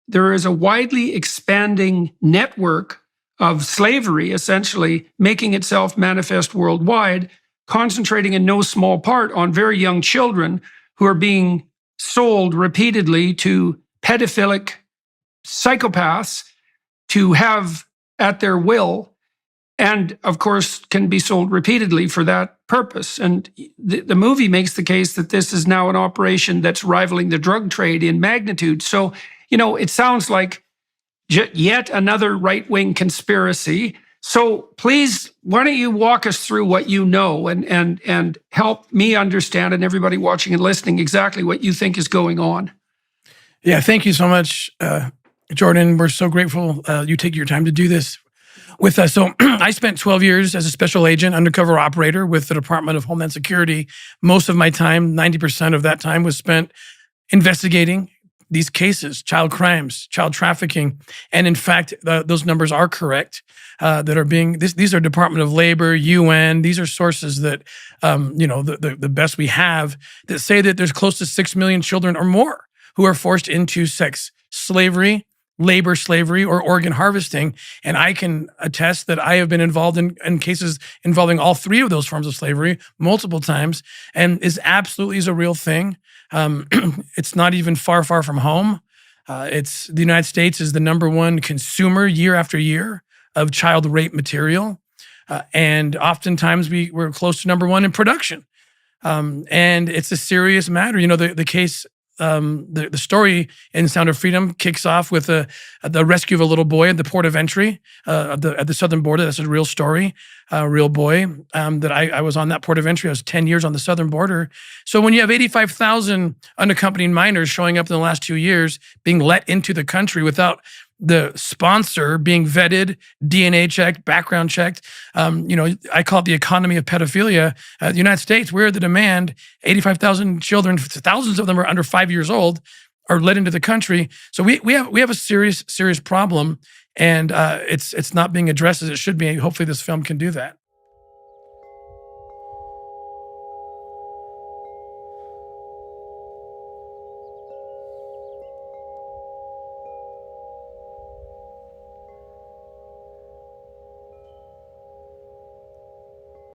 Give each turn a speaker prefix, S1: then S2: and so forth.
S1: there is a widely expanding network of slavery, essentially making itself manifest worldwide, concentrating in no small part on very young children who are being sold repeatedly to pedophilic psychopaths to have at their will, and of course can be sold repeatedly for that purpose. And the movie makes the case that this is now an operation that's rivaling the drug trade in magnitude. So, it sounds like yet another right-wing conspiracy. So please, why don't you walk us through what you know and help me understand, and everybody watching and listening, exactly what you think is going on.
S2: Yeah, thank you so much, Jordan. We're so grateful you take your time to do this with us. So I spent 12 years as a special agent, undercover operator with the Department of Homeland Security. Most of my time, 90% of that time, was spent investigating these cases, child crimes, child trafficking. And in fact, those numbers are correct, that are being, these are Department of Labor, UN, these are sources that, the best we have, that say that there's close to 6 million children or more who are forced into sex slavery, labor slavery, or organ harvesting. And I can attest that I have been involved in cases involving all three of those forms of slavery multiple times, and is a real thing. It's not even far from home. The United States is the #1 consumer year after year of child rape material. And oftentimes we're close to #1 in production. And it's a serious matter. The case, the story in Sound of Freedom kicks off with the rescue of a little boy at the port of entry at the southern border. That's a real story, a real boy that I was on that port of entry. I was 10 years on the southern border. So when you have 85,000 unaccompanied minors showing up in the last 2 years, being let into the country without the sponsor being vetted, DNA checked, background checked. I call it the economy of pedophilia. The United States, we're the demand. 85,000 children, thousands of them are under 5 years old, are let into the country. So we have a serious problem, and it's not being addressed as it should be. Hopefully this film can do that.